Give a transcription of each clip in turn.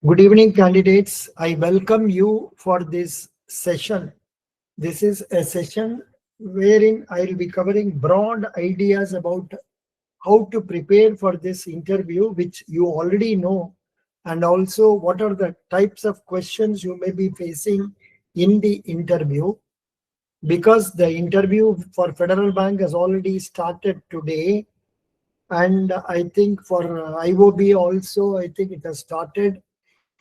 Good evening, candidates. I welcome you for this session. This is a session wherein I will be covering broad ideas about how to prepare for this interview, which you already know, and also what are the types of questions you may be facing in the interview. Because the interview for Federal Bank has already started today, and I think for IOB also, I think it has started,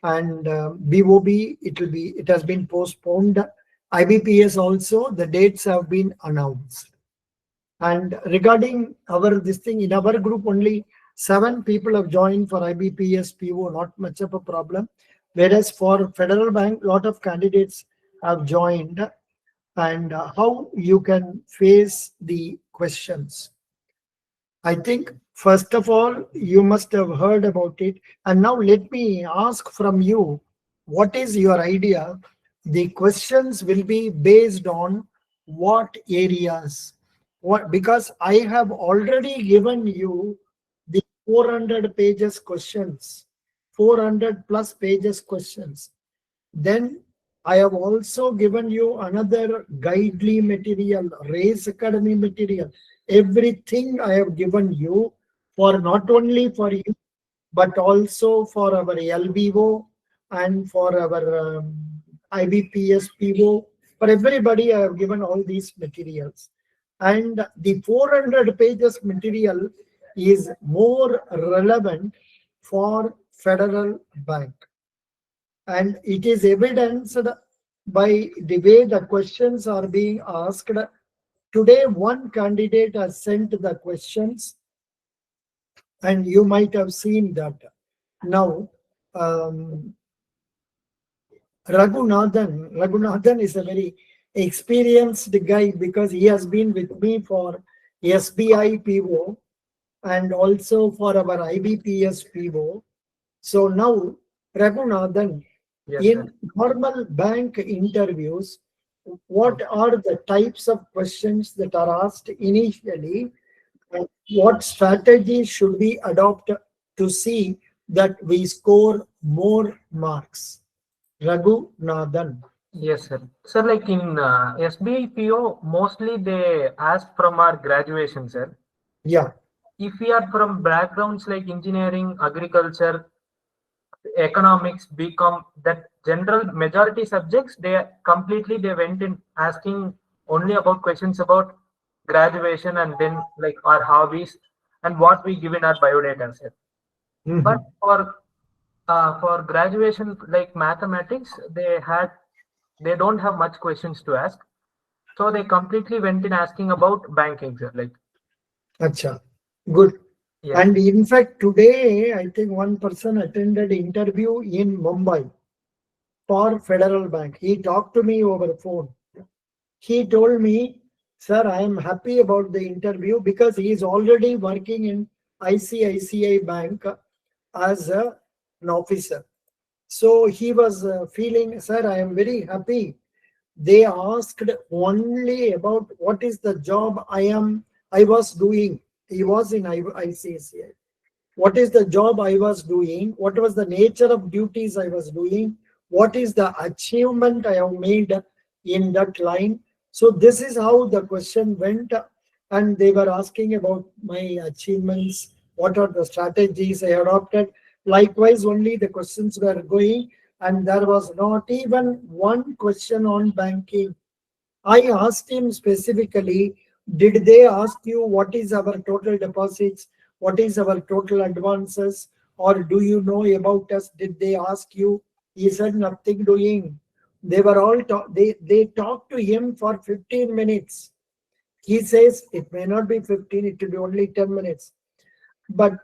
and BOB it has been postponed. IBPS also the dates have been announced. And regarding this thing, in our group only 7 people have joined for IBPS PO, not much of a problem, whereas for Federal Bank a lot of candidates have joined. And how you can face the questions, I think first of all, you must have heard about it. And now let me ask from you, what is your idea? The questions will be based on what areas? Because I have already given you the 400 pages questions, 400 plus pages questions. Then I have also given you another guidely material, Race Academy material. Everything I have given you, for not only for you, but also for our LBO and for our IBPS PO. For everybody, I have given all these materials. And the 400 pages material is more relevant for Federal Bank. And it is evidenced by the way the questions are being asked. Today, one candidate has sent the questions, and you might have seen that. Now, Raghunathan is a very experienced guy because he has been with me for SBI PO and also for our IBPS PO. So now, Raghunathan, Yes, in sir. normal bank interviews, what are the types of questions that are asked initially? And what strategies should we adopt to see that we score more marks? Raghunathan. Yes, sir. Sir, like in SBIPO, mostly they ask from our graduation, sir. Yeah. If we are from backgrounds like engineering, agriculture, economics, BCom, that general majority subjects, they went in asking only about questions about graduation and then like our hobbies and what we give in our biodata, sir. But Mhm. for graduation like mathematics, they don't have much questions to ask, so they completely went in asking about banking, sir. Like, Acha. Good. yes, And in fact, today, I think one person attended interview in Mumbai for Federal Bank. He talked to me over phone. He told me, sir, I am happy about the interview because he is already working in ICICI Bank as an officer. So he was feeling, sir, I am very happy. They asked only about what is the job I was doing. He was in ICICI. What is the job I was doing? What was the nature of duties I was doing? What is the achievement I have made in that line? So this is how the question went, and they were asking about my achievements. What are the strategies I adopted? Likewise, only the questions were going, and there was not even one question on banking. I asked him specifically, did they ask you what is our total deposits? What is our total advances? Or do you know about us? Did they ask you? He said nothing doing. They were all they talked to him for 15 minutes. He says it may not be 15, it will be only 10 minutes. But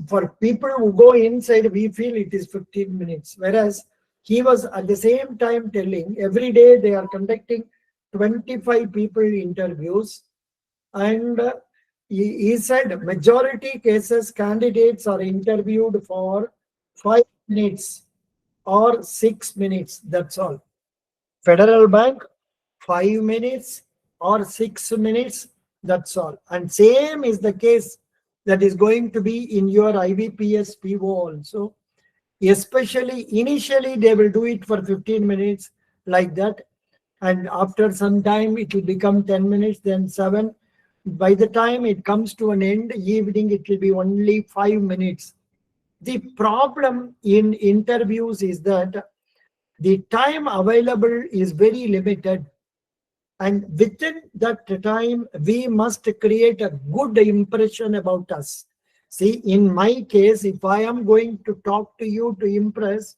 for people who go inside, we feel it is 15 minutes. Whereas he was at the same time telling every day they are conducting 25 people interviews. And he said majority cases candidates are interviewed for 5 minutes or 6 minutes. That's all. Federal Bank, 5 minutes or 6 minutes. That's all. And same is the case that is going to be in your IBPS PO also. especially initially they will do it for 15 minutes like that, and after some time it will become 10 minutes, then 7. By the time it comes to an end, evening, it will be only 5 minutes. The problem in interviews is that the time available is very limited, and within that time we must create a good impression about us. See, in my case, if I am going to talk to you to impress,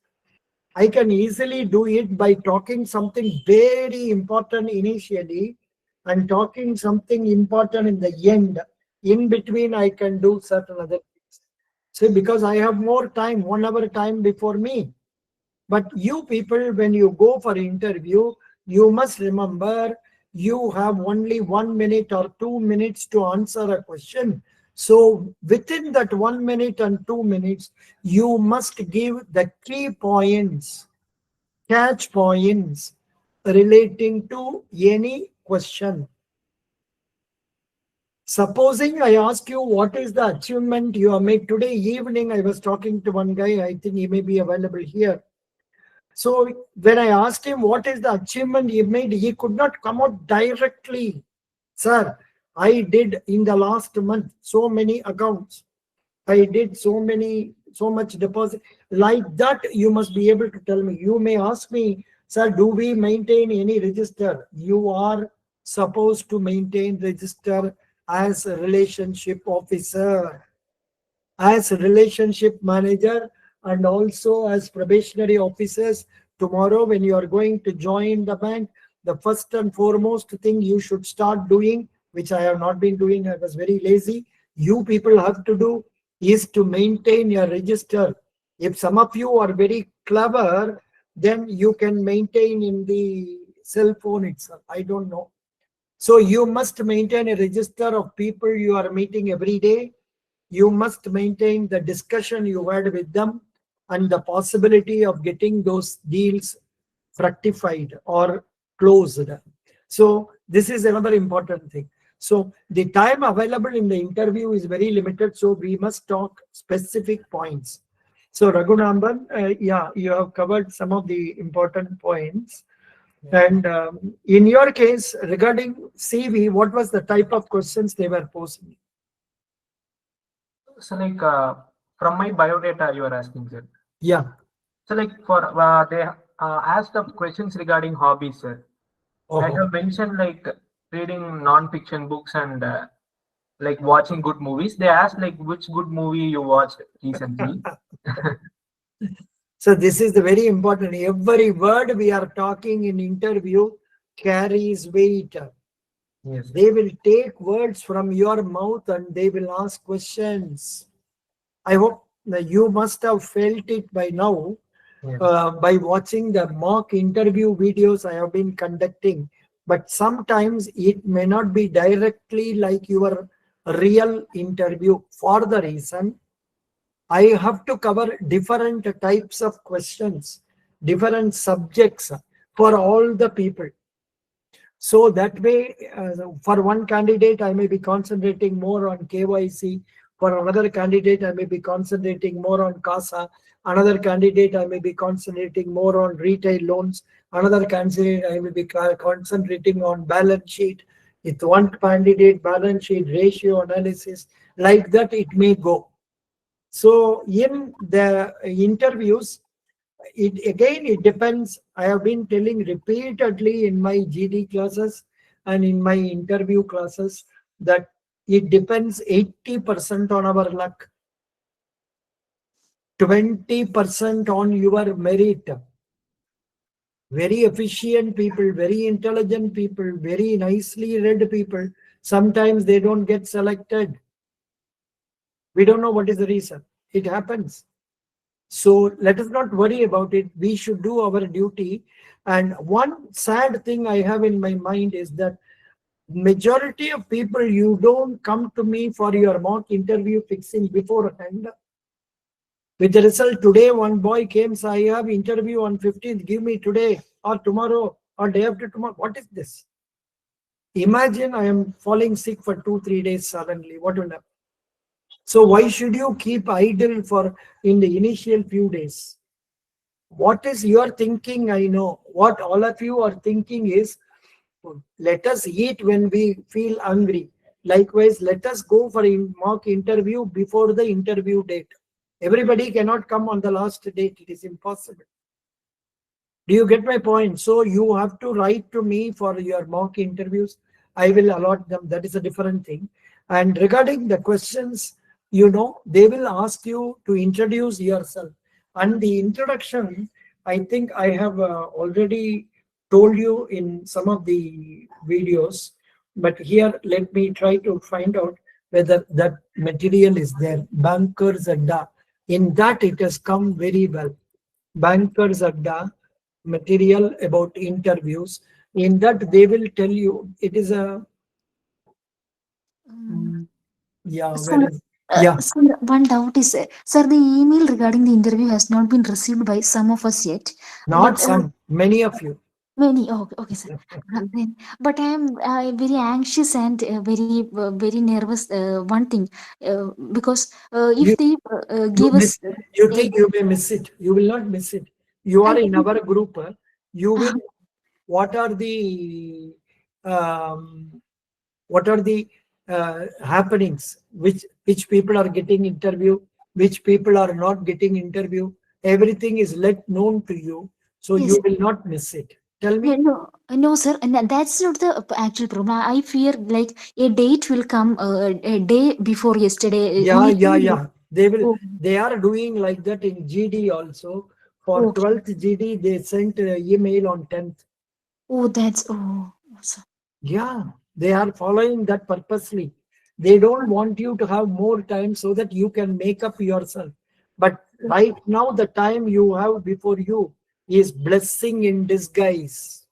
I can easily do it by talking something very important initially and talking something important in the end. In between, I can do certain other things. See, because I have more time, 1 hour time before me. But you people, when you go for interview, you must remember you have only 1 minute or 2 minutes to answer a question. So within that 1 minute and 2 minutes, you must give the key points, catch points relating to any question. Supposing I ask you what is the achievement you have made today evening, I was talking to one guy, I think he may be available here. So when I asked him what is the achievement he made, he could not come out directly. Sir, I did in the last month so many accounts. I did so much deposit. Like that, you must be able to tell me. You may ask me, sir, do we maintain any register? You are supposed to maintain register as a relationship officer, as a relationship manager, and also as probationary officers. Tomorrow, when you are going to join the bank, the first and foremost thing you should start doing, which I have not been doing, I was very lazy, you people have to do, is to maintain your register. If some of you are very clever, then you can maintain in the cell phone itself. I don't know. So you must maintain a register of people you are meeting every day. You must maintain the discussion you had with them and the possibility of getting those deals fructified or closed. So this is another important thing. So the time available in the interview is very limited, so we must talk specific points. So Raghunandan, yeah, you have covered some of the important points. And in your case, regarding CV, what was the type of questions they were posing? So like from my biodata you are asking, sir. Yeah. So like for they asked the questions regarding hobbies, sir. I have mentioned like reading non-fiction books and like watching good movies. They asked like which good movie you watched recently. So this is the very important. Every word we are talking in interview carries weight. Yes. They will take words from your mouth and they will ask questions. I hope that you must have felt it by now. Yes. By watching the mock interview videos I have been conducting. But sometimes it may not be directly like your real interview, for the reason I have to cover different types of questions, different subjects for all the people. So that way, for one candidate, I may be concentrating more on KYC. For another candidate, I may be concentrating more on CASA. Another candidate, I may be concentrating more on retail loans. Another candidate, I may be concentrating on balance sheet. With one candidate, balance sheet ratio analysis. Like that, it may go. So in the interviews, it depends. I have been telling repeatedly in my GD classes and in my interview classes that it depends 80% on our luck, 20% on your merit. Very efficient people, very intelligent people, very nicely read people, sometimes they don't get selected. We don't know what is the reason. It happens. So let us not worry about it. We should do our duty. And one sad thing I have in my mind is that majority of people, you don't come to me for your mock interview fixing beforehand. With the result, today one boy came, so I have interview on 15th, give me today or tomorrow or day after tomorrow. What is this? Imagine I am falling sick for 2-3 days suddenly. What will happen? So why should you keep idle for in the initial few days? What is your thinking? I know what all of you are thinking is, let us eat when we feel hungry. Likewise, let us go for a mock interview before the interview date. Everybody cannot come on the last date. It is impossible. Do you get my point? So you have to write to me for your mock interviews. I will allot them. That is a different thing. And regarding the questions, they will ask you to introduce yourself. And the introduction, I think I have already told you in some of the videos. But here, let me try to find out whether that material is there. Bankers Adda. In that, it has come very well. Bankers Adda material about interviews. In that, they will tell you it is a yeah. Sir, Where is yeah? sir, one doubt is, sir, the email regarding the interview has not been received by some of us yet, Not but some, many of you. many. Oh, okay, sir. Then, but I am very anxious and very nervous. One thing, because You if they you give miss. us You a, think you may miss it. You will not miss it. You are I, in our group. You will. What are the um, what are the happenings? Which people are getting interview? Which people are not getting interview? Everything is let known to you, so yes. you will not miss it. Tell No, me. no, no, sir. And that's not the actual problem. I fear like a date will come a day before yesterday. Yeah, Only yeah, 2 days. yeah. They will. Oh, They are doing like that in GD also. For okay. 12th GD, they sent email on 10th. Oh, that's so. Yeah, they are following that purposely. They don't want you to have more time so that you can make up yourself. But right now, the time you have before you is blessing in disguise.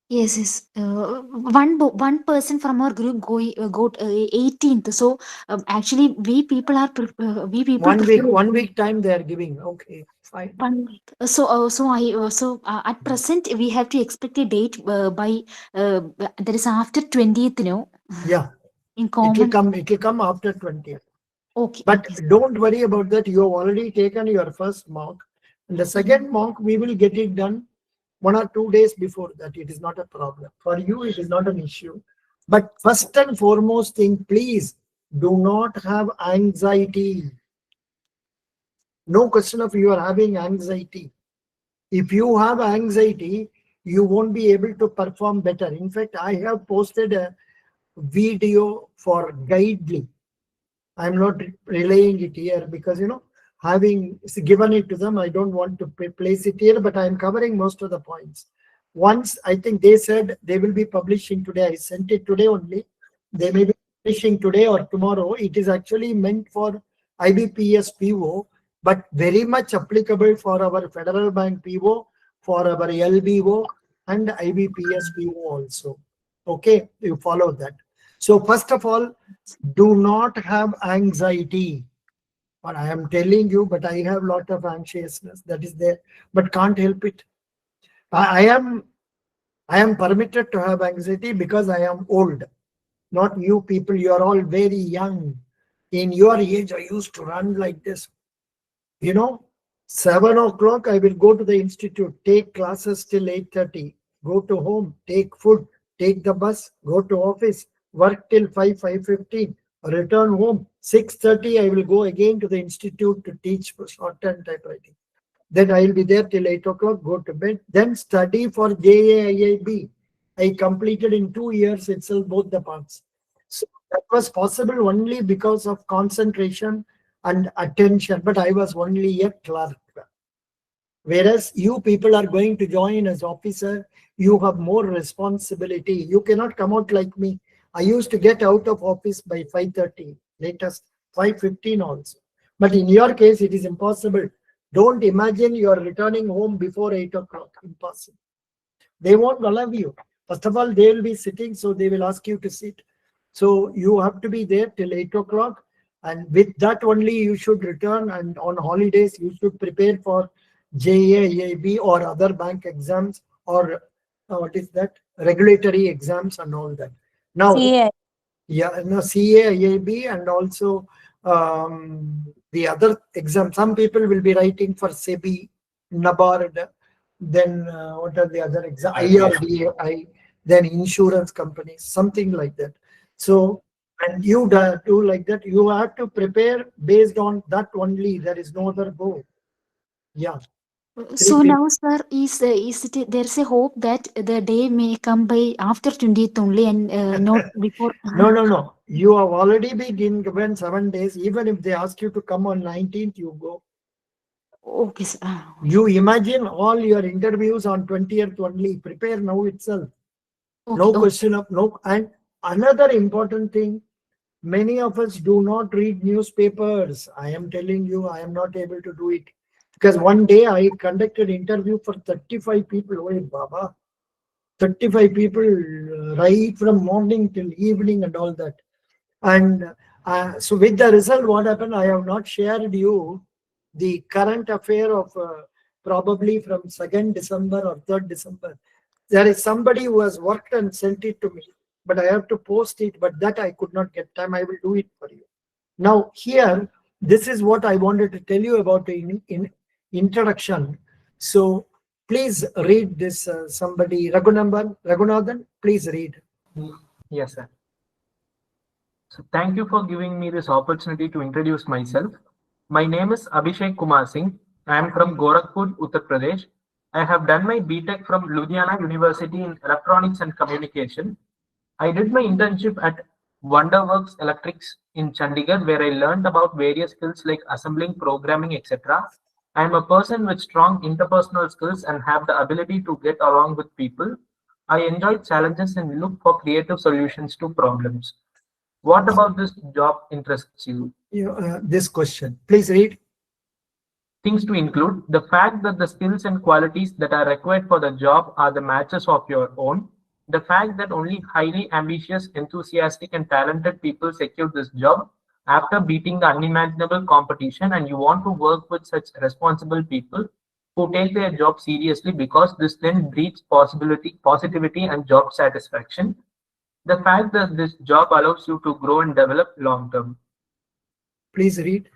Yes, yes. One person from our group got 18th. So actually, we people prefer One week time they are giving. Okay, fine. 1 week. At present we have to expect a date by that is after 20th. Yeah, In common. It will come after 20th. Okay, But okay. don't worry about that. You have already taken your first mock. And the second mock, we will get it done 1 or 2 days before that. It is not a problem. For you, it is not an issue. But first and foremost thing, please do not have anxiety. No question of you are having anxiety. If you have anxiety, you won't be able to perform better. In fact, I have posted a video for Guidely. I'm not relaying it here because, having given it to them, I don't want to place it here, but I'm covering most of the points. Once, I think they said they will be publishing today. I sent it today only. They may be publishing today or tomorrow. It is actually meant for IBPS PO, but very much applicable for our Federal Bank PO, for our LBO and IBPS PO also. Okay, you follow that. So first of all, do not have anxiety. But I am telling you, but I have a lot of anxiousness that is there, but can't help it. I am permitted to have anxiety because I am old. Not you people, you are all very young. In your age, I used to run like this. 7 o'clock, I will go to the institute, take classes till 8:30, go to home, take food, take the bus, go to office, work till 5:15, return home. 6:30, I will go again to the institute to teach for short-term typewriting. Then I will be there till 8 o'clock, go to bed, then study for JAIIB. I completed in 2 years itself both the parts. So that was possible only because of concentration and attention, but I was only a clerk. Whereas you people are going to join as officer, you have more responsibility. You cannot come out like me. I used to get out of office by 5:30, latest 5:15 also. But in your case, it is impossible. Don't imagine you are returning home before 8 o'clock. Impossible. They won't allow you. First of all, they will be sitting, so they will ask you to sit. So you have to be there till 8 o'clock. And with that only you should return. And on holidays, you should prepare for JAIB or other bank exams or what is that? Regulatory exams and all that. Now, CA. yeah, no, CAIB and also the other exam. Some people will be writing for SEBI, NABARD, then what are the other IRDAI, then insurance companies, something like that. So, and you do like that, you have to prepare based on that only. There is no other go. Yeah. So now, sir, is it there's a hope that the day may come by after 20th only and not before? No. You have already been given 7 days. Even if they ask you to come on 19th, you go. Okay, sir. You imagine all your interviews on 20th only. Prepare now itself. No question of no. And another important thing, many of us do not read newspapers. I am telling you, I am not able to do it. Because one day I conducted interview for 35 people. Oh, Baba. 35 people right from morning till evening and all that. And so with the result, what happened, I have not shared you the current affair of probably from 2nd December or 3rd December. There is somebody who has worked and sent it to me, but I have to post it, but that I could not get time. I will do it for you. Now here, this is what I wanted to tell you about in introduction. So please read this, somebody, Raghunathan, please read. Yes, sir. So thank you for giving me this opportunity to introduce myself. My name is Abhishek Kumar Singh. I am from Gorakhpur, Uttar Pradesh. I have done my B.Tech from Ludhiana University in Electronics and Communication. I did my internship at Wonderworks Electrics in Chandigarh, where I learned about various skills like assembling, programming, etc. I am a person with strong interpersonal skills and have the ability to get along with people. I enjoy challenges and look for creative solutions to problems. What about this job interests you? This question, please read. Things to include the fact that the skills and qualities that are required for the job are the matches of your own. The fact that only highly ambitious, enthusiastic, and talented people secure this job after beating the unimaginable competition, and you want to work with such responsible people who take their job seriously because this then breeds positivity, and job satisfaction. The fact that this job allows you to grow and develop long term. Please read.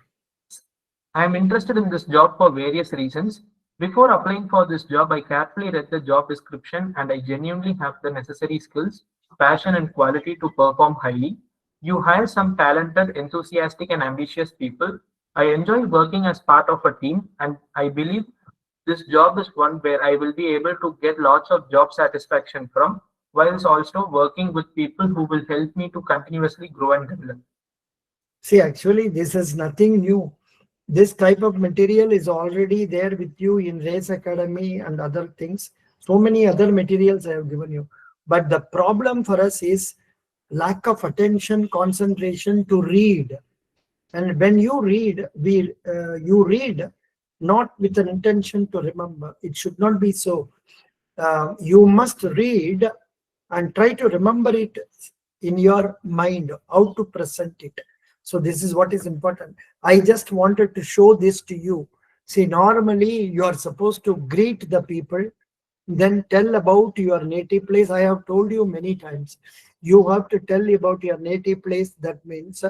I am interested in this job for various reasons. Before applying for this job, I carefully read the job description and I genuinely have the necessary skills, passion, and quality to perform highly. You hire some talented, enthusiastic, and ambitious people. I enjoy working as part of a team, and I believe this job is one where I will be able to get lots of job satisfaction from, whilst also working with people who will help me to continuously grow and develop. See, actually, this is nothing new. This type of material is already there with you in Race Academy and other things. So many other materials I have given you. But the problem for us is lack of attention, concentration to read. And when you read, you read not with an intention to remember. It should not be so. You must read and try to remember it in your mind, how to present it. So this is what is important. I just wanted to show this to you. See, normally you are supposed to greet the people, then tell about your native place. I have told you many times. You have to tell about your native place. That means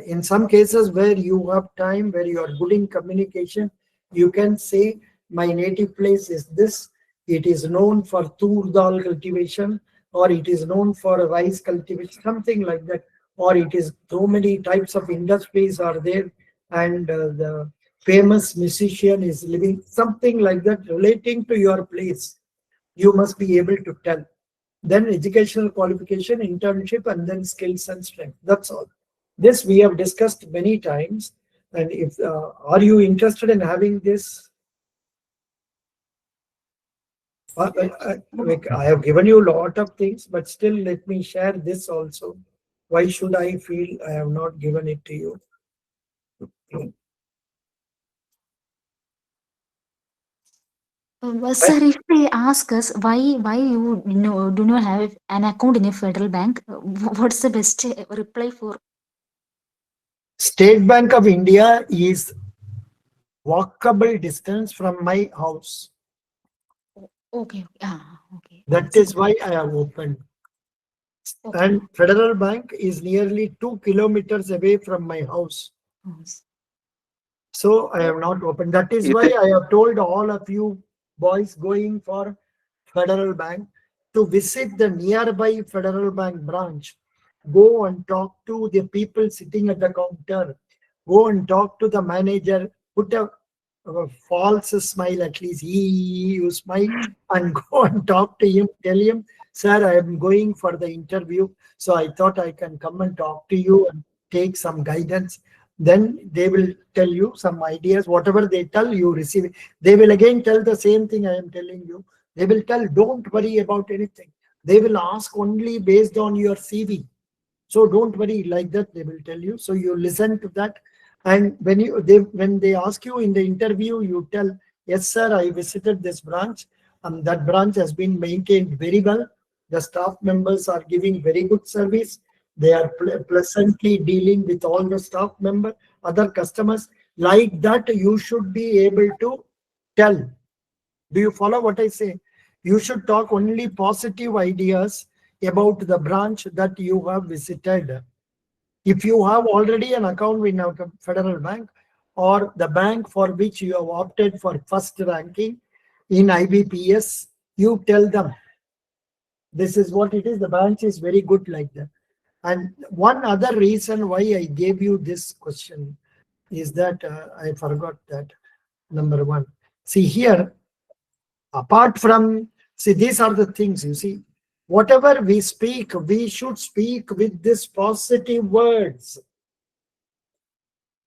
in some cases where you have time, where you are good in communication, you can say, my native place is this. It is known for tur dal cultivation, or it is known for rice cultivation, something like that. Or it is so many types of industries are there, and the famous musician is living, something like that relating to your place. You must be able to tell. Then educational qualification, internship, and then skills and strength. That's all. This we have discussed many times. And if are you interested in having this? I have given you a lot of things, but still let me share this also. Why should I feel I have not given it to you? Sir, if they ask us why you know, do not have an account in a federal bank, what's the best reply for? State Bank of India is walkable distance from my house. Okay. Okay. That is why I have opened. Okay. And Federal Bank is nearly 2 kilometers away from my house. So I have not opened. That is Is why it I have told all of you boys going for Federal Bank to visit the nearby Federal Bank branch. Go and talk to the people sitting at the counter. Go and talk to the manager. Put a false smile, at least you smile, and go and talk to him. Tell him, sir, I am going for the interview. So I thought I can come and talk to you and take some guidance. Then they will tell you some ideas. Whatever they tell you, receive it. They will again tell the same thing I am telling you. They will tell, don't worry about anything. They will ask only based on your CV. So don't worry, like that they will tell you. So you listen to that. And when they ask you in the interview, you tell, yes, sir, I visited this branch. That branch has been maintained very well. The staff members are giving very good service. They are pleasantly dealing with all the staff member, other customers. Like that, you should be able to tell. Do you follow what I say? You should talk only positive ideas about the branch that you have visited. If you have already an account in a Federal Bank or the bank for which you have opted for first ranking in IBPS, you tell them this is what it is. The branch is very good like that. And one other reason why I gave you this question is that I forgot that number one. See here, apart from, see, these are the things, you see, whatever we speak, we should speak with these positive words.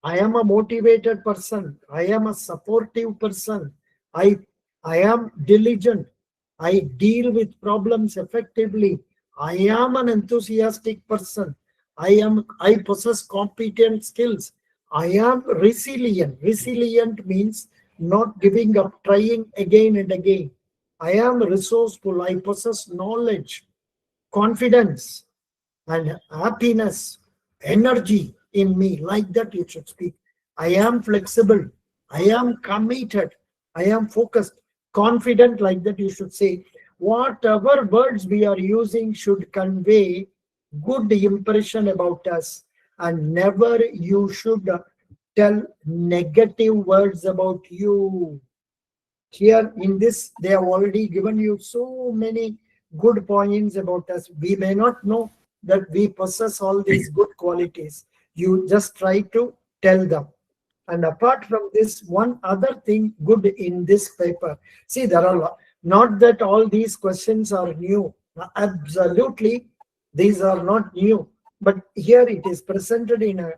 I am a motivated person. I am a supportive person. I, I am diligent. I deal with problems effectively. I am an enthusiastic person. I possess competent skills. I am resilient. Resilient means not giving up, trying again and again. I am resourceful. I possess knowledge, confidence, and happiness, energy in me. Like that you should speak. I am flexible. I am committed. I am focused, confident. Like that you should say. Whatever words we are using should convey good impression about us, and never you should tell negative words about you. Here in this, they have already given you so many good points about us. We may not know that we possess all these good qualities. You just try to tell them. And apart from this, one other thing good in this paper. See, there are not that all these questions are new. Absolutely, these are not new. But here it is presented in a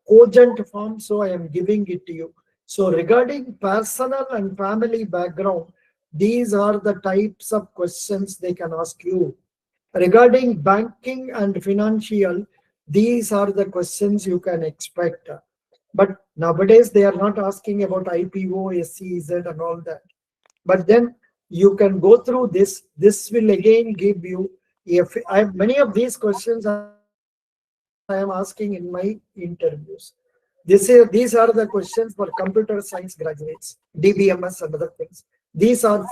cogent form, so I am giving it to you. So regarding personal and family background, these are the types of questions they can ask you. Regarding banking and financial, these are the questions you can expect. But nowadays they are not asking about IPO, SEZ and all that. But then you can go through this. This will again give you, if many of these questions I am asking in my interviews. These are the questions for computer science graduates, DBMS and other things. These are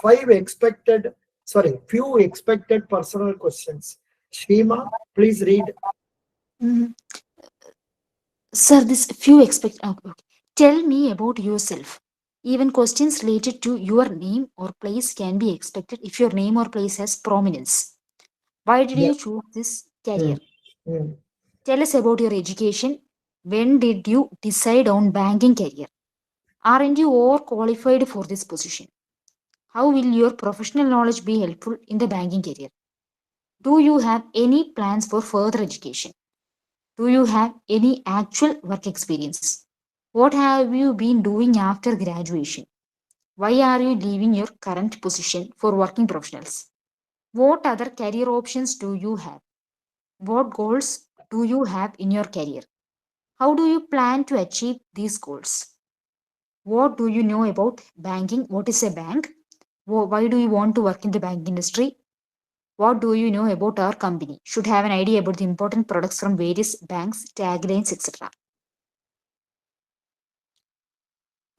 few expected personal questions. Shima, please read. Mhm. Sir, this few expect. Okay, okay. Tell me about yourself. Even questions related to your name or place can be expected if your name or place has prominence. Why did Yeah. you choose this career? Mm, mm. Tell us about your education. When did you decide on banking career? Aren't you overqualified for this position? How will your professional knowledge be helpful in the banking career? Do you have any plans for further education? Do you have any actual work experience? What have you been doing after graduation? Why are you leaving your current position for working professionals? What other career options do you have? What goals do you have in your career? How do you plan to achieve these goals? What do you know about banking? What is a bank? Why do you want to work in the bank industry? What do you know about our company? Should have an idea about the important products from various banks, taglines, etc.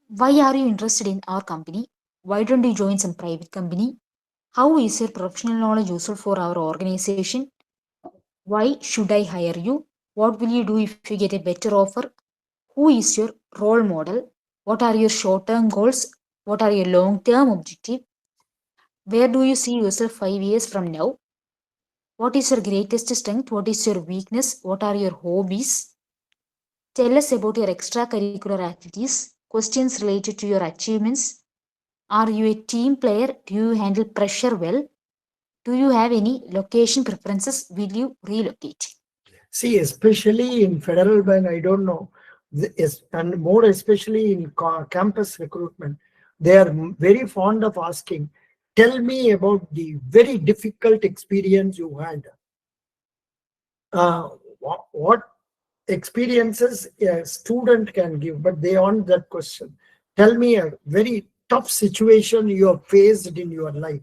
Why are you interested in our company? Why don't you join some private company? How is your professional knowledge useful for our organization? Why should I hire you? What will you do if you get a better offer? Who is your role model? What are your short-term goals? What are your long-term objectives? Where do you see yourself 5 years from now? What is your greatest strength? What is your weakness? What are your hobbies? Tell us about your extracurricular activities, questions related to your achievements. Are you a team player? Do you handle pressure well? Do you have any location preferences? Will you relocate? See, especially in federal bank, I don't know, and more especially in campus recruitment, they are very fond of asking, tell me about the very difficult experience you had. What experiences a student can give, but they want that question. Tell me a very tough situation you have faced in your life.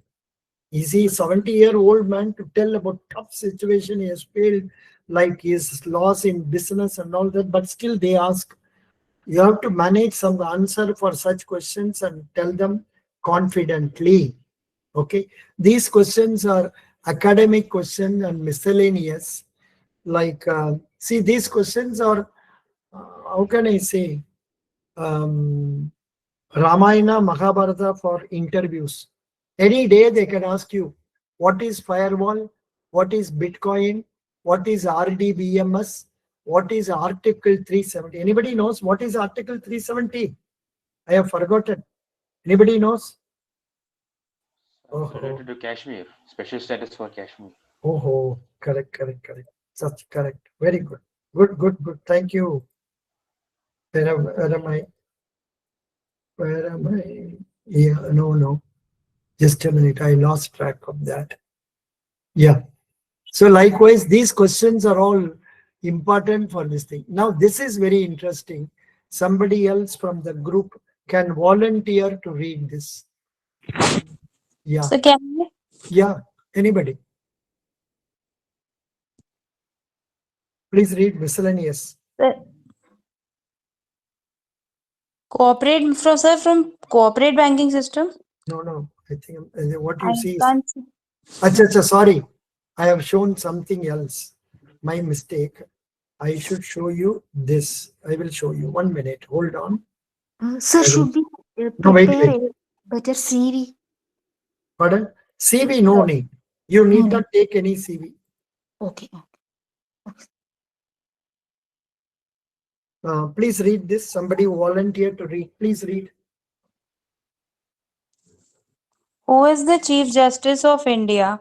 Is he 70-year-old man to tell about tough situation he has failed, like his loss in business and all that, but still they ask. You have to manage some answer for such questions and tell them confidently. Okay, these questions are academic questions and miscellaneous. Like, see, these questions are, how can I say, Ramayana, Mahabharata for interviews. Any day they can ask you, what is firewall? What is Bitcoin? What is RDBMS? What is Article 370? Anybody knows what is Article 370? I have forgotten. Anybody knows? Related to Kashmir, special status for Kashmir. Oh, correct. Such correct. Very good. Good. Thank you. Where am I? Where am I? Yeah, no. Just a minute. I lost track of that. Yeah. So likewise, these questions are all important for this thing. Now, this is very interesting. Somebody else from the group can volunteer to read this. Yeah. So can I? Yeah. Anybody? Please read miscellaneous. Cooperate from sir from corporate banking system? No. I think what you I see is. can't see. Acha, sorry. I have shown something else. My mistake. I should show you this. I will show you. 1 minute. Hold on. Sir, I will- should we No, wait. prepare a better CV? Pardon? CV, no need. You No need need. not take any CV. Okay. Please read this. Somebody volunteer to read. Please read. Who is the Chief Justice of India?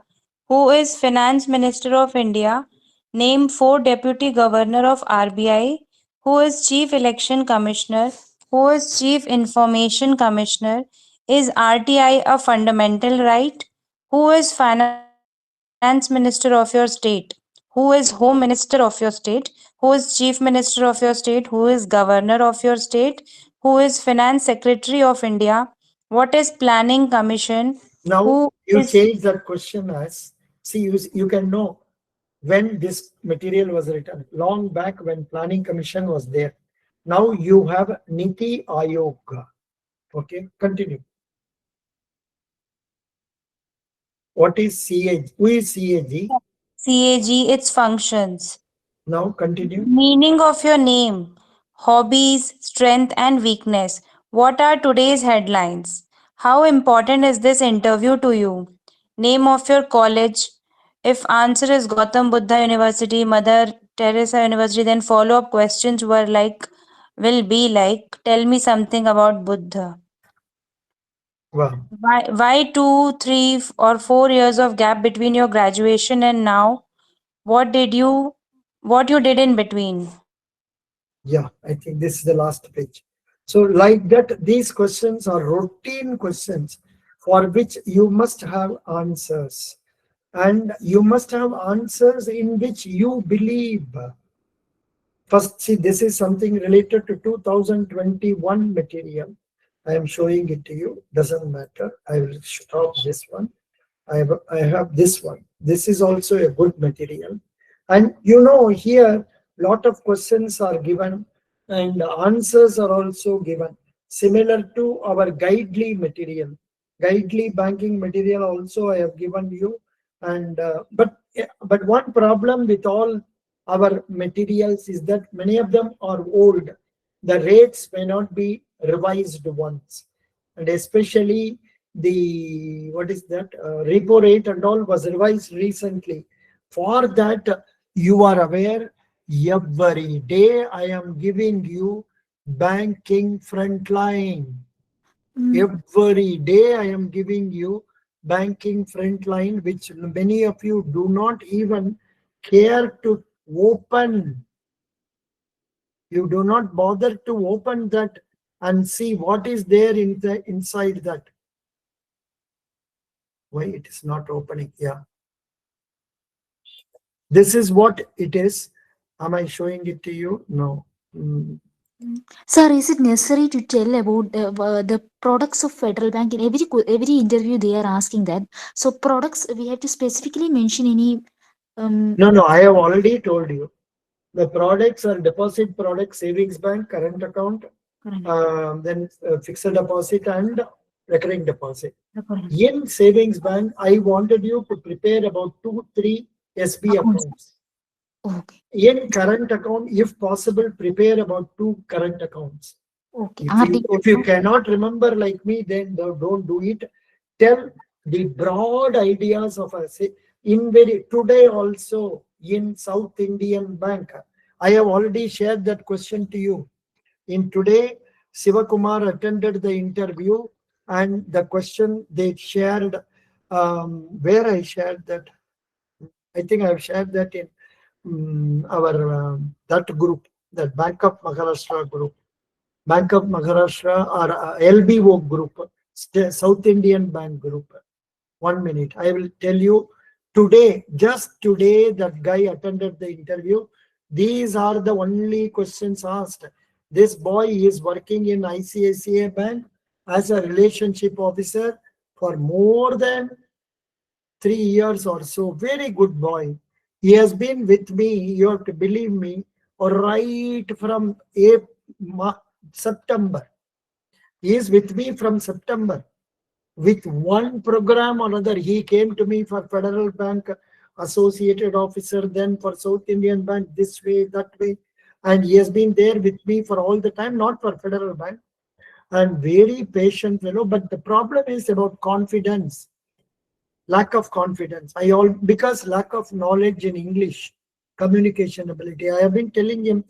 Who is Finance Minister of India? Name 4 Deputy Governor of RBI. Who is Chief Election Commissioner? Who is Chief Information Commissioner? Is RTI a fundamental right? Who is Finance Minister of your state? Who is Home Minister of your state? Who is Chief Minister of your state? Who is Governor of your state? Who is Finance Secretary of India? What is Planning Commission? Now Who you is change that question as, see, you can know when this material was written, long back when Planning Commission was there. Now you have Niti Aayog. Okay, continue. What is CAG? Who is CAG? CAG? Its functions. Now continue. Meaning of your name, hobbies, strength, and weakness. What are today's headlines? How important is this interview to you? Name of your college. If answer is Gautam Buddha University, Mother Teresa University, then follow up questions will be like, tell me something about Buddha. Wow. Why 2, 3, or 4 years of gap between your graduation and now? What you did in between? Yeah, I think this is the last page. So like that, these questions are routine questions for which you must have answers. And you must have answers in which you believe. First, see, this is something related to 2021 material. I am showing it to you. Doesn't matter. I will stop this one. I have this one. This is also a good material. And you know, here lot of questions are given and answers are also given, similar to our guidely material. Guidely banking material also I have given you. And but one problem with all our materials is that many of them are old. the rates may not be revised once, and especially the what is that repo rate and all was revised recently. For that, you are aware, every day I am giving you banking frontline. Every day I am giving you banking frontline, which many of you do not even care to open. You do not bother to open that and see what is there inside that. Why it is not opening? Yeah. This is what it is. Am I showing it to you? No. Sir, is it necessary to tell about the products of Federal Bank? In every interview, they are asking that. So products, we have to specifically mention any. No, I have already told you. The products are deposit products, savings bank, current account, then fixed deposit and recurring deposit. In savings bank, I wanted you to prepare about 2-3 SB accounts. Okay. In current account, if possible, prepare about 2 current accounts. Okay. If you cannot remember like me, then don't do it. Tell the broad ideas of us. Today also in South Indian Bank, I have already shared that question to you. In today, Sivakumar attended the interview, and the question they shared, where I shared that, I think I have shared that in our that group, that Bank of Maharashtra group. Bank of Maharashtra or LBO group, South Indian Bank group. 1 minute. I will tell you today, just today, that guy attended the interview. These are the only questions asked. This boy is working in ICICI Bank as a relationship officer for more than 3 years or so. Very good boy. He has been with me, you have to believe me, right from September. He is with me from September. With one program or another, he came to me for Federal Bank associated officer, then for South Indian Bank, this way, that way. And he has been there with me for all the time, not for Federal Bank. And very patient fellow. But the problem is about confidence. Lack of confidence. Because lack of knowledge in English, communication ability. I have been telling him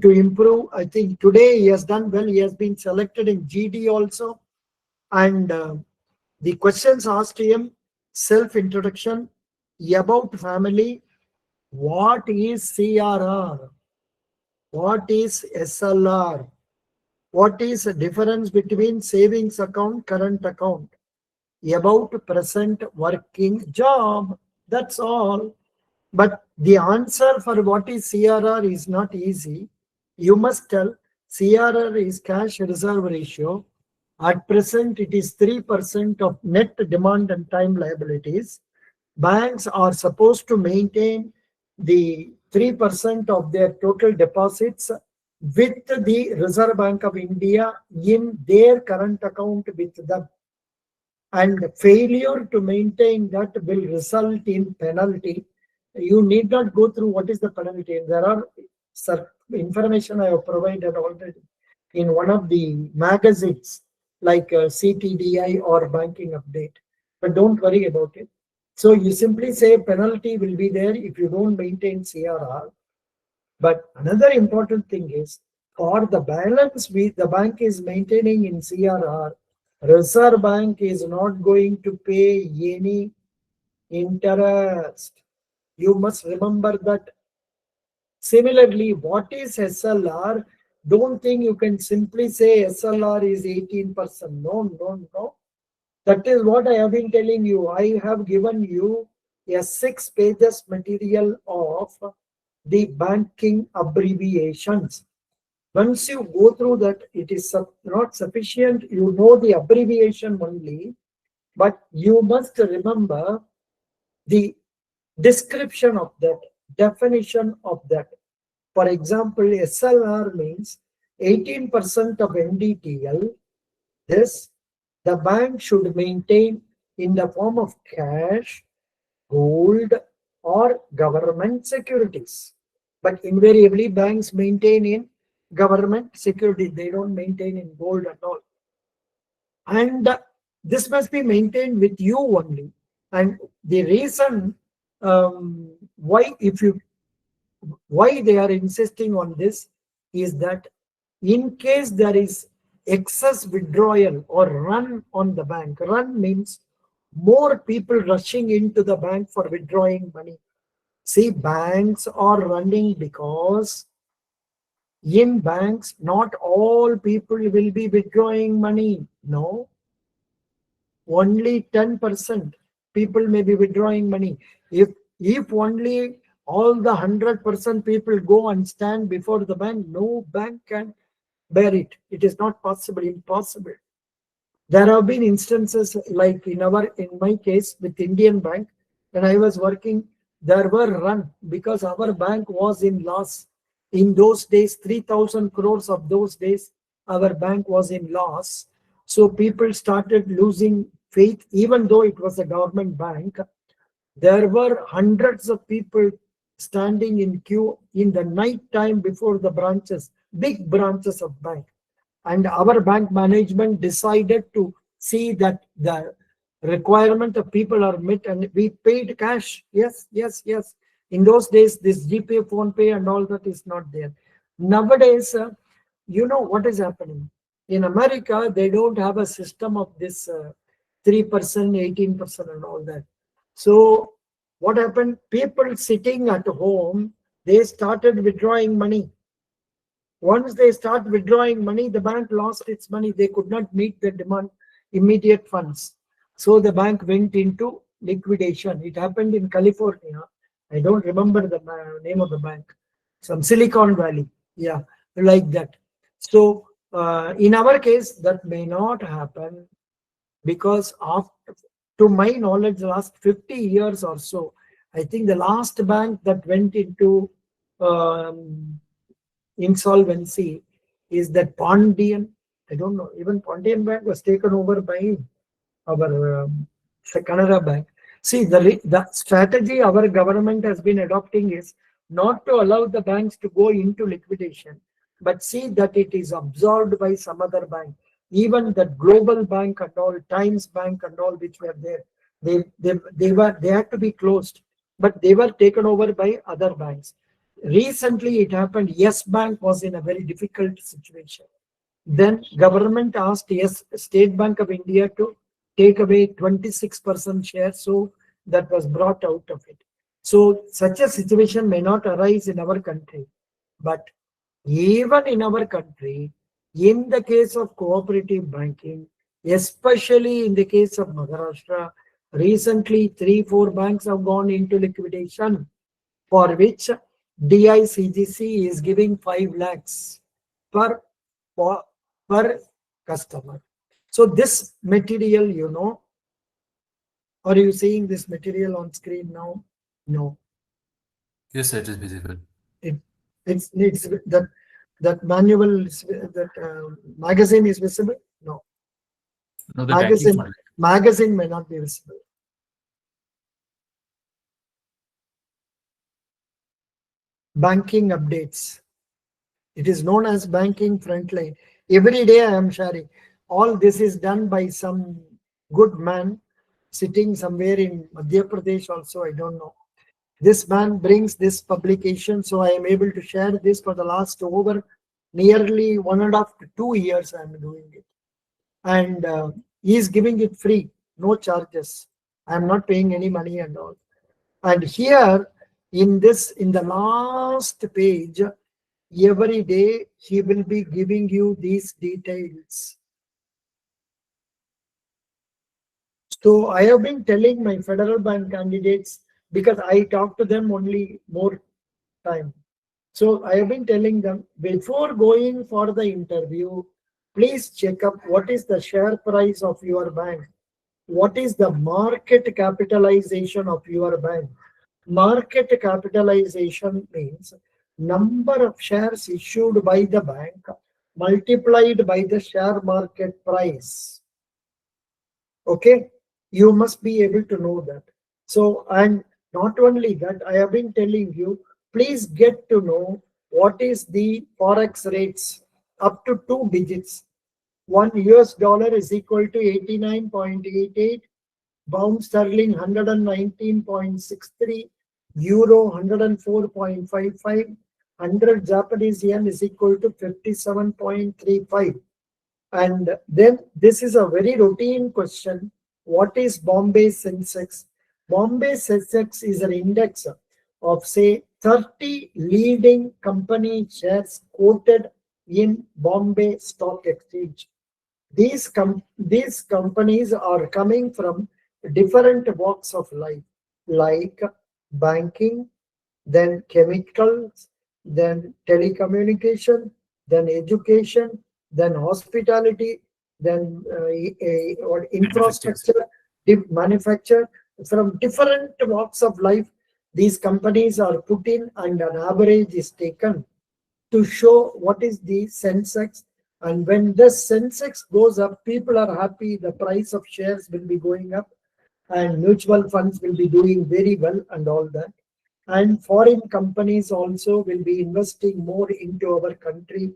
to improve. I think today he has done well. He has been selected in GD also. And the questions asked him: self-introduction, about family, what is CRR, what is SLR, what is the difference between savings account, current account, about present working job. That's all. But the answer for what is CRR is not easy. You must tell CRR is cash reserve ratio. At present, it is 3% of net demand and time liabilities. Banks are supposed to maintain the 3% of their total deposits with the Reserve Bank of India in their current account with them. And failure to maintain that will result in penalty. You need not go through what is the penalty. There are information I have provided already in one of the magazines like CTDI or Banking Update. But don't worry about it. So you simply say penalty will be there if you don't maintain CRR. But another important thing is, for the balance the bank is maintaining in CRR, Reserve Bank is not going to pay any interest. You must remember that. Similarly, what is SLR? Don't think you can simply say SLR is 18%. No. That is what I have been telling you. I have given you a 6 pages material of the banking abbreviations. Once you go through that, it is not sufficient. You know the abbreviation only, but you must remember the description of that, definition of that. For example, SLR means 18% of NDTL. This the bank should maintain in the form of cash, gold, or government securities. But invariably, banks maintain in government security. They don't maintain in gold at all. And this must be maintained with you only. And the reason why they are insisting on this is that in case there is excess withdrawal or run on the bank, run means more people rushing into the bank for withdrawing money. See, banks are running because in banks, not all people will be withdrawing money. No, only 10% people may be withdrawing money. If only all the 100% people go and stand before the bank, no bank can bear it. It is not possible, impossible. There have been instances like in my case with Indian Bank, when I was working, there were run because our bank was in loss. In those days, 3,000 crores of those days, our bank was in loss. So people started losing faith, even though it was a government bank. There were hundreds of people standing in queue in the night time before the branches, big branches of bank. And our bank management decided to see that the requirement of people are met, and we paid cash. Yes. In those days, this Gpay, phone pay and all that is not there. Nowadays, you know what is happening. In America, they don't have a system of this 3%, 18% and all that. So what happened? People sitting at home, they started withdrawing money. Once they start withdrawing money, the bank lost its money. They could not meet the demand, immediate funds. So the bank went into liquidation. It happened in California. I don't remember the name of the bank. Some Silicon Valley. Yeah, like that. So in our case, that may not happen because to my knowledge, the last 50 years or so, I think the last bank that went into insolvency is that Pondian. I don't know. Even Pondian Bank was taken over by our Canara Bank. See, the strategy our government has been adopting is not to allow the banks to go into liquidation, but see that it is absorbed by some other bank. Even the Global Bank and all, Times Bank and all, which were there, they had to be closed, but they were taken over by other banks. Recently, it happened. Yes Bank was in a very difficult situation. Then government asked State Bank of India to take away 26% share. So that was brought out of it. So such a situation may not arise in our country. But even in our country, in the case of cooperative banking, especially in the case of Maharashtra, recently 3-4 banks have gone into liquidation, for which DICGC is giving 5 lakhs per customer. So this material, you know, are you seeing this material on screen now? No. Yes, sir, it is visible. It's that manual, that magazine is visible? No. No, the magazine may not be visible. Banking updates. It is known as banking frontline. Every day I am sharing. All this is done by some good man sitting somewhere in Madhya Pradesh also, I don't know. This man brings this publication, so I am able to share this for the last over nearly 1.5 to 2 years I am doing it. And he is giving it free, no charges. I am not paying any money and all. And here in the last page, every day he will be giving you these details. So I have been telling my federal bank candidates, because I talk to them only more time. So I have been telling them, before going for the interview, please check up what is the share price of your bank. What is the market capitalization of your bank? Market capitalization means number of shares issued by the bank multiplied by the share market price. Okay, you must be able to know that. So, and not only that, I have been telling you, please get to know what is the forex rates up to 2 digits. $1 is equal to 89.88, pound sterling 119.63, euro 104.55, 100 Japanese yen is equal to 57.35. And then this is a very routine question. What is Bombay Sensex? Bombay Sensex is an index of say 30 leading company shares quoted in Bombay Stock Exchange. These companies are coming from different walks of life, like banking, then chemicals, then telecommunication, then education, then hospitality, then or infrastructure, manufacture. From different walks of life, these companies are put in, and an average is taken to show what is the Sensex. And when the Sensex goes up, people are happy, the price of shares will be going up, and mutual funds will be doing very well and all that. And foreign companies also will be investing more into our country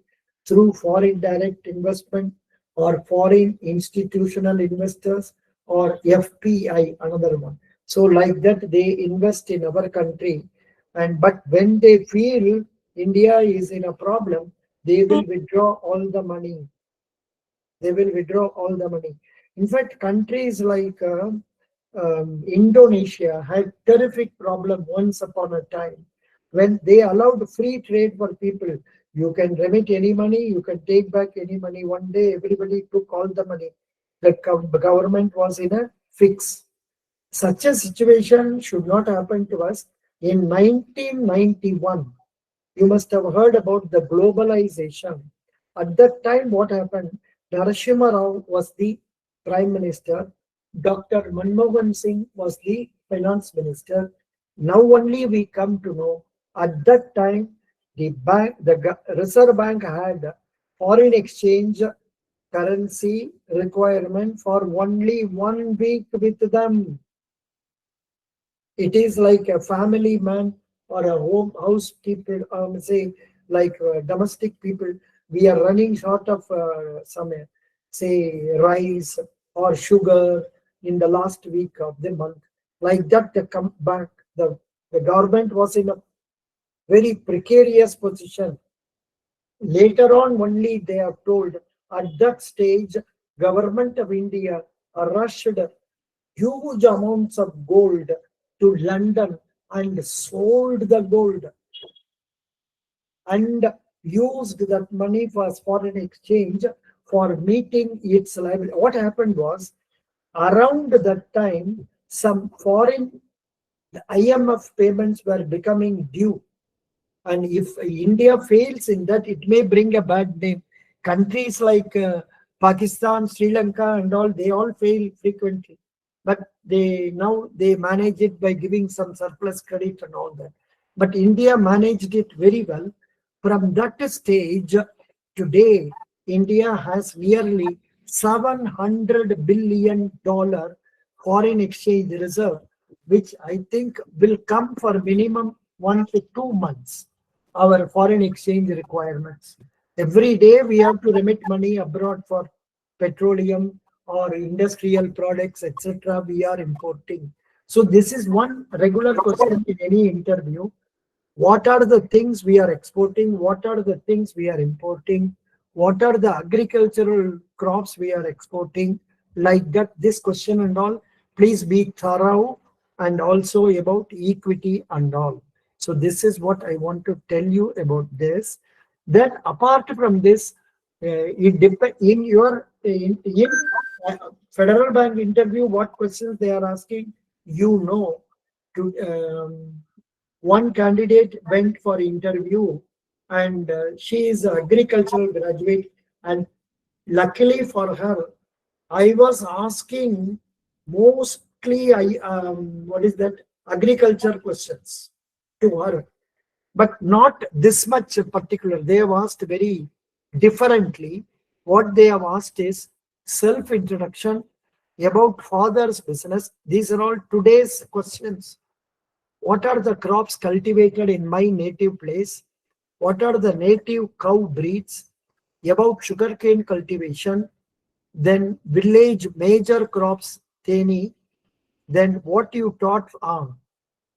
through foreign direct investment or foreign institutional investors or FPI, another one. So like that, they invest in our country. But when they feel India is in a problem, they will withdraw all the money. They will withdraw all the money. In fact, countries like Indonesia had terrific problem once upon a time when they allowed free trade for people. You can remit any money, you can take back any money. One day, everybody took all the money. The government was in a fix. Such a situation should not happen to us. In 1991, you must have heard about the globalization. At that time, what happened? Narasimha Rao was the Prime Minister. Dr. Manmohan Singh was the Finance Minister. Now only we come to know, at that time, the Reserve Bank had foreign exchange currency requirement for only 1 week with them. It is like a family man or a housekeeper, say like domestic people. We are running short of some, say, rice or sugar in the last week of the month. Like that, they come back. The government was in a very precarious position. Later on, only they are told, at that stage, Government of India rushed huge amounts of gold to London and sold the gold and used that money for foreign exchange for meeting its liability. What happened was, around that time, some foreign IMF payments were becoming due. And if India fails in that, it may bring a bad name. Countries like Pakistan, Sri Lanka and all, they all fail frequently. But now they manage it by giving some surplus credit and all that. But India managed it very well. From that stage, today, India has nearly $700 billion foreign exchange reserve, which I think will come for minimum 1 to 2 months, our foreign exchange requirements. Every day we have to remit money abroad for petroleum or industrial products, etc. we are importing. So this is one regular question in any interview. What are the things we are exporting? What are the things we are importing? What are the agricultural crops we are exporting? Like that, this question and all, please be thorough, and also about equity and all. So this is what I want to tell you about this. Then apart from this, it depends in your Federal Bank interview, what questions they are asking, one candidate went for interview, and she is an agricultural graduate, and luckily for her, I was asking mostly agriculture questions to her, but not this much particular. They have asked very differently. What they have asked is self-introduction, about father's business. These are all today's questions. What are the crops cultivated in my native place? what are the native cow breeds, about sugarcane cultivation, then village major crops, Teni, then what you taught.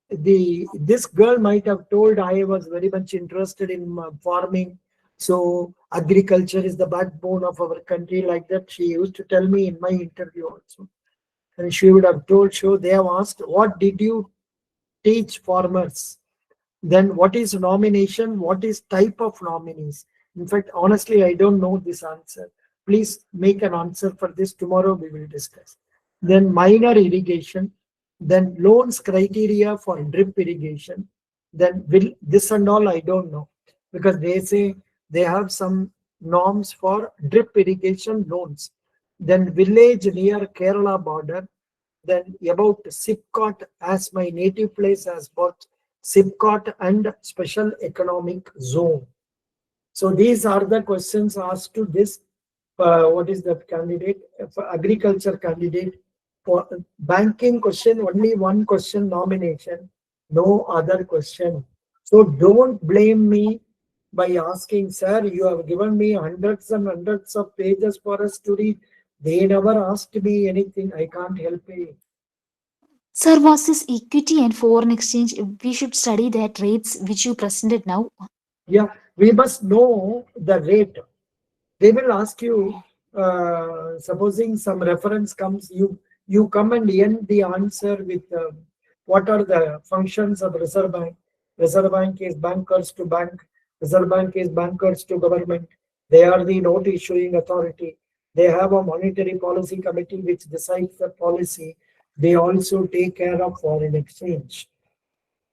This girl might have told I was very much interested in farming, so agriculture is the backbone of our country, like that she used to tell me in my interview also. And she would have told, so they have asked, what did you teach farmers? Then what is nomination? What is type of nominees? In fact, honestly, I don't know this answer. Please make an answer for this. Tomorrow we will discuss. Then minor irrigation, then loans criteria for drip irrigation. Then will this and all I don't know, because they say they have some norms for drip irrigation loans. Then village near Kerala border. Then about SIPCOT, as my native place has both SIPCOT and special economic zone. So these are the questions asked to this. What is that candidate? For agriculture candidate. For banking question, only one question nomination, no other question. So don't blame me by asking, sir, you have given me hundreds and hundreds of pages for us to read. They never asked me anything. I can't help it. Sir, was this equity and foreign exchange? We should study that rates which you presented now. Yeah, we must know the rate. They will ask you, supposing some reference comes, you come and end the answer with what are the functions of Reserve Bank. Reserve Bank is bankers to bank. Reserve Bank is bankers to government. They are the note issuing authority. They have a monetary policy committee which decides the policy. They also take care of foreign exchange.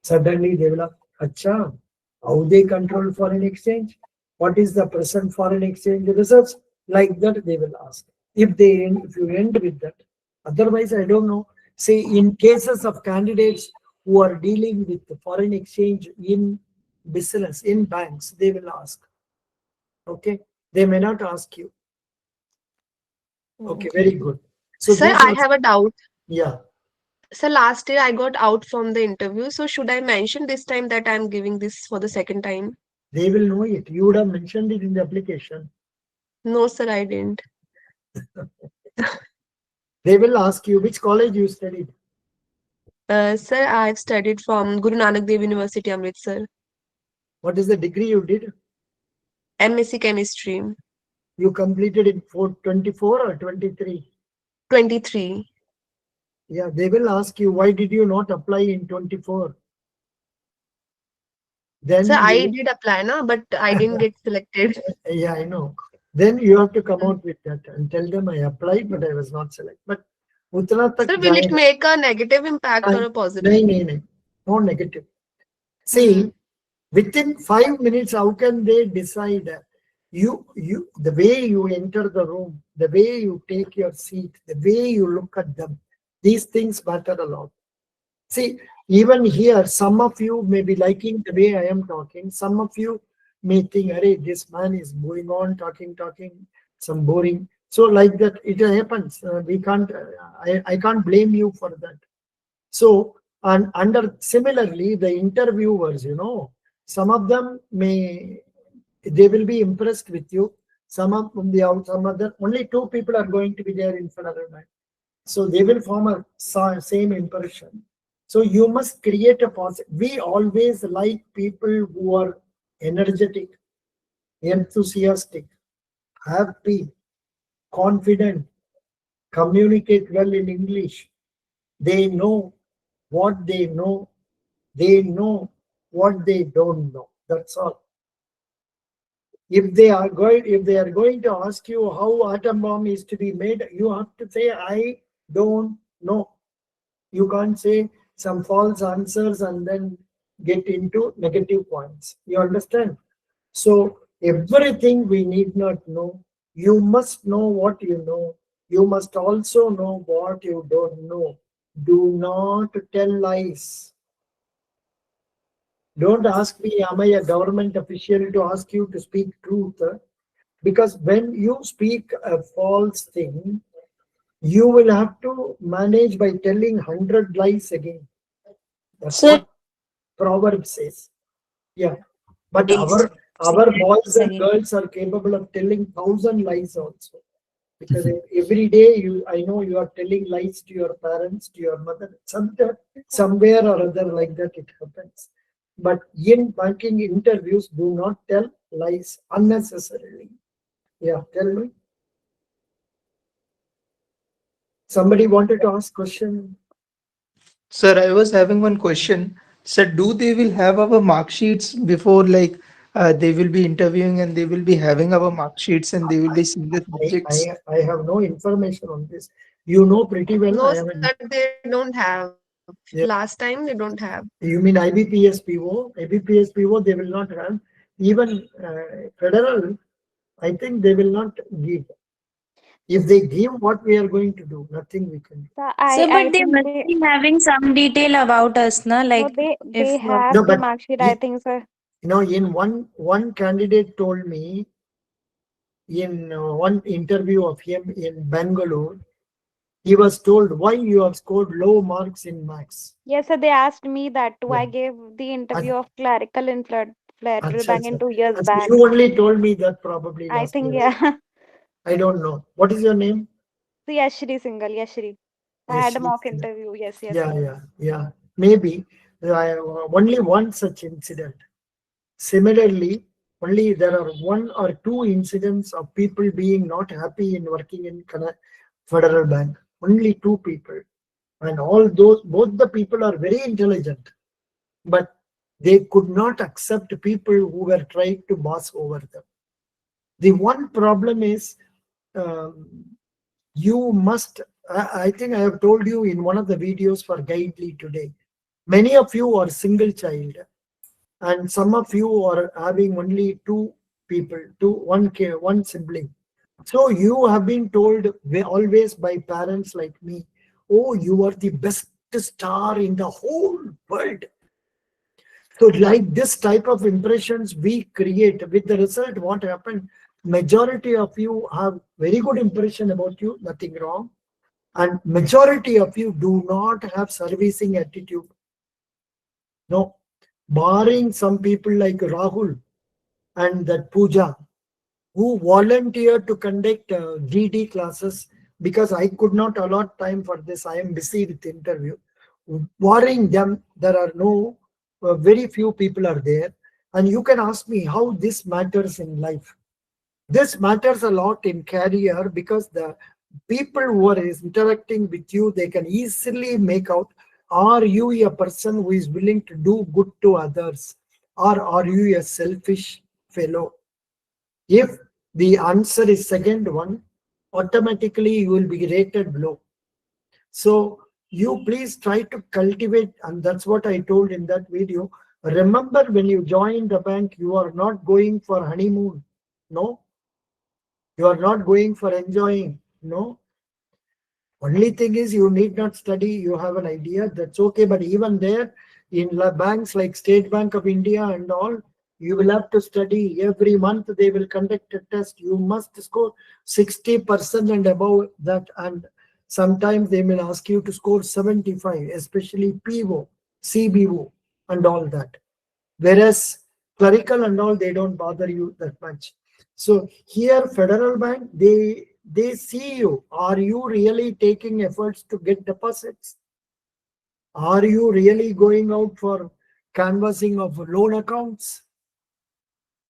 Suddenly they will have, Acha, how they control foreign exchange? What is the present foreign exchange reserves? Like that they will ask. If you end with that. Otherwise, I don't know. Say in cases of candidates who are dealing with the foreign exchange in business, in banks, they will ask. Okay. They may not ask you. Okay, very good. So Sir, I have a doubt. Yeah. So last year I got out from the interview. So should I mention this time that I'm giving this for the second time? They will know it. You would have mentioned it in the application. No, sir, I didn't. They will ask you which college you studied. Sir, I've studied from Guru Nanak Dev University, Amritsar. What is the degree you did? MSc Chemistry. You completed in 24 or 23? 23. Yeah, they will ask you, why did you not apply in 24? Then Sir, I did apply, but I didn't get selected. Yeah, I know. Then you have to come out with that and tell them I applied, but I was not selected. But Sir, will it make a negative impact or a positive? No negative. See, within 5 minutes, how can they decide? The way you enter the room, the way you take your seat, the way you look at them, these things matter a lot. See, even here, some of you may be liking the way I am talking. Some of you may think, "Arey, this man is going on talking, some boring." So like that, it happens. We can't. I can't blame you for that. So, and similarly, the interviewers, some of them they will be impressed with you. Some other, only 2 people are going to be there in front of them. So they will form a same impression. So you must create a positive. We always like people who are energetic, enthusiastic, happy, confident, communicate well in English. They know what they know. They know what they don't know. That's all. If they are going to ask you how atom bomb is to be made, you have to say, I don't know. You can't say some false answers and then get into negative points. You understand? So everything we need not know. You must know what you know. You must also know what you don't know. Do not tell lies. Don't ask me, am I a government official, to ask you to speak truth? Because when you speak a false thing, you will have to manage by telling 100 lies again. That's what proverb says. Yeah. But our boys and Sahi. girls are capable of telling 1,000 lies also. Because every day I know you are telling lies to your parents, to your mother, somewhere or other like that it happens. But in banking interviews, do not tell lies unnecessarily. Yeah, tell me. Somebody wanted to ask question. Sir, I was having one question. Sir, do they will have our mark sheets before they will be interviewing and they will be having our mark sheets and they will be seeing the subjects? I have no information on this. You know pretty well. No, I sir, haven't. they don't have. Yeah. Last time they don't have. You mean IBPSPO? IBPSPO they will not have. Even federal, I think they will not give. If they give, what we are going to do? Nothing we can do. Sir, I but they think must be having some detail about us, na? no, Like they if have No, the but mark sheet, I you think, sir. know, in one candidate told me in one interview of him in Bangalore, he was told why you have scored low marks in maths. Yes, sir, they asked me that too. Yeah. I gave the interview And, of clerical in Federal Bank in 2 years and back. you only told me that probably I last think, year. yeah. I don't know. What is your name? So, Yashri Singhal, Yashri. I had a Yashvi. mock interview. Yes, yes. Yeah. Maybe only one such incident. Similarly, only there are one or two incidents of people being not happy in working in Federal Bank. Only two people, and all those both the people are very intelligent, but they could not accept people who were trying to boss over them. The one problem is you must. I think I have told you in one of the videos for Guidely today. Many of you are single child, and some of you are having only two people, one sibling. So you have been told always by parents like me, oh, you are the best star in the whole world. So like this type of impressions we create, with the result, what happened? Majority of you have very good impression about you, nothing wrong. And majority of you do not have servicing attitude. No, barring some people like Rahul and that Pooja, who volunteered to conduct GD classes because I could not allot time for this. I am busy with the interview. Barring them, there are no, very few people are there. And you can ask me how this matters in life. This matters a lot in career because the people who are interacting with you, they can easily make out, are you a person who is willing to do good to others, or are you a selfish fellow? If the answer is second one, automatically you will be rated low. So you please try to cultivate, and that's what I told in that video. Remember, when you join the bank, you are not going for honeymoon. No, you are not going for enjoying. No, only thing is you need not study. You have an idea, that's okay. But even there, in banks like State Bank of India and all, you will have to study. Every month they will conduct a test. You must score 60% and above that. And sometimes they will ask you to score 75, especially PO, CBO and all that. Whereas clerical and all, they don't bother you that much. So here, Federal Bank, they see you. Are you really taking efforts to get deposits? Are you really going out for canvassing of loan accounts?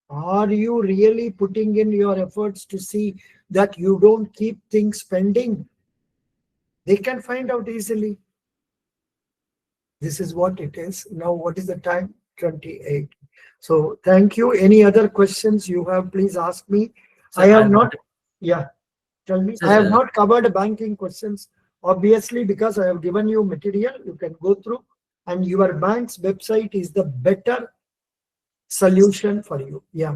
Are you really putting in your efforts to see that you don't keep things pending? They can find out easily. This is what it is. Now, what is the time? 28. So thank you. Any other questions you have, please ask me. Sir, I have not. Yeah, tell me. Sir, I have not covered banking questions, obviously, because I have given you material you can go through, and your bank's website is the better solution for you. Yeah.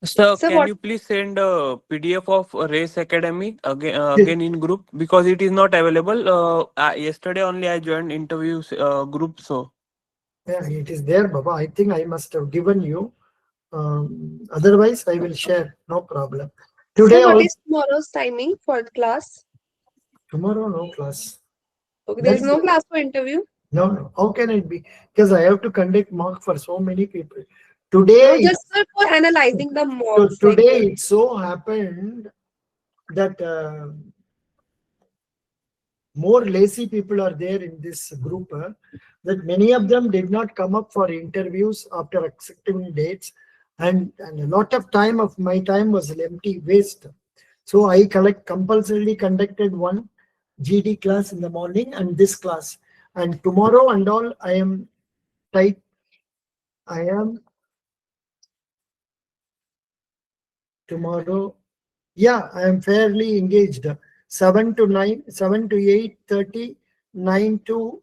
Sir, So can what? you please send a PDF of Race Academy again in group, because it is not available. Yesterday only I joined interviews group, so. Yeah, it is there, Baba. I think I must have given you. Otherwise, I will share. No problem. Today, So what also, is tomorrow's timing for the class? tomorrow, no class. Okay, there is That's no class for interview. No. How can it be? Because I have to conduct mock for so many people. Today, No, just sir, for analyzing the so mocks. today it so happened that more lazy people are there in this group, that many of them did not come up for interviews after accepting dates, and a lot of time of my time was empty waste. So I compulsorily conducted one GD class in the morning and this class, and tomorrow and all I am tight. I am tomorrow. Yeah, I am fairly engaged. 7 to 9, 7 to 8:30, 9 to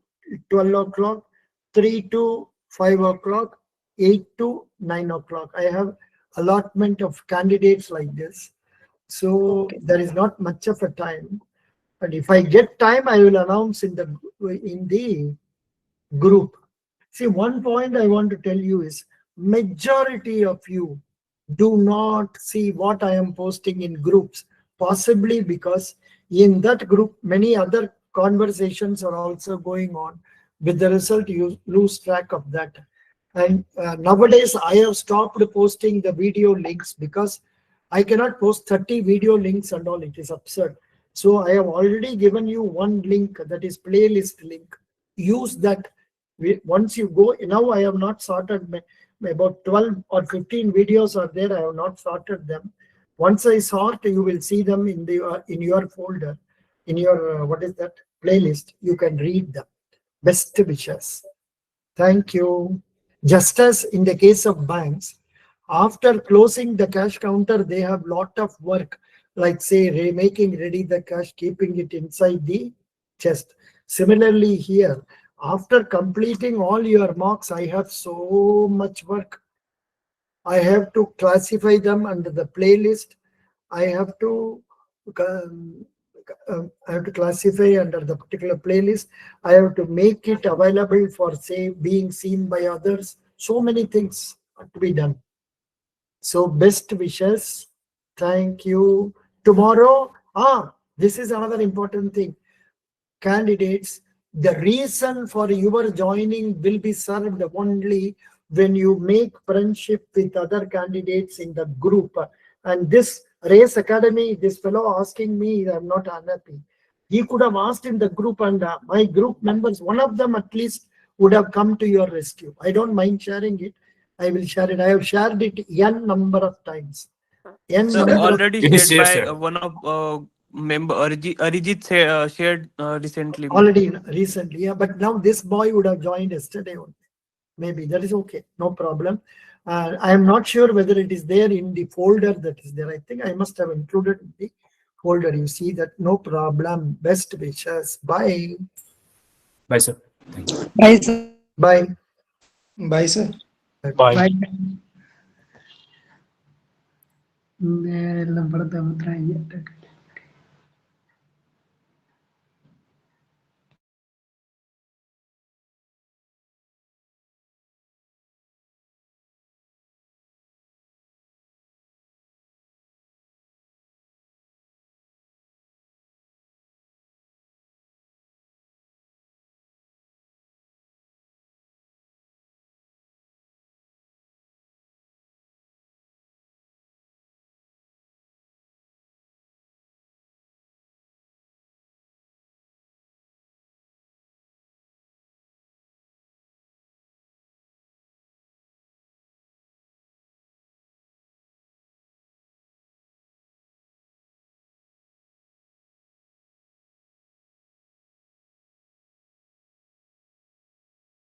12 o'clock, 3 to 5 o'clock, 8 to 9 o'clock. I have allotment of candidates like this. So there is not much of a time. But if I get time, I will announce in the group. See, one point I want to tell you is majority of you do not see what I am posting in groups, possibly because in that group, many other conversations are also going on. With the result, you lose track of that. And nowadays, I have stopped posting the video links because I cannot post 30 video links and all. It is absurd. So I have already given you one link, that is playlist link. Use that. Once you go, now I have not sorted about 12 or 15 videos are there. I have not sorted them. Once I sort, you will see them in your folder, in your what is that playlist. You can read them. Best wishes. Thank you. Just as in the case of banks, after closing the cash counter, they have lot of work, like say making ready the cash, keeping it inside the chest. Similarly here, after completing all your marks, I have so much work. I have to classify them under the playlist. I have to classify under the particular playlist. I have to make it available for say being seen by others. So many things are to be done. So best wishes. Thank you. Tomorrow, this is another important thing. Candidates, the reason for your joining will be served only when you make friendship with other candidates in the group. And this Race Academy, this fellow asking me, I'm not unhappy. He could have asked in the group, and my group members, one of them at least would have come to your rescue. I don't mind sharing it. I will share it. I have shared it n number of times. Already shared by one of member Arijit shared recently. Already recently, yeah. But now this boy would have joined yesterday only. Maybe that is okay, no problem. I am not sure whether it is there in the folder that is there. I think I must have included in the folder. You see that, no problem. Best wishes. Bye. Bye, sir. Thank you. Bye, sir. Bye. Bye, sir. Bye. Bye.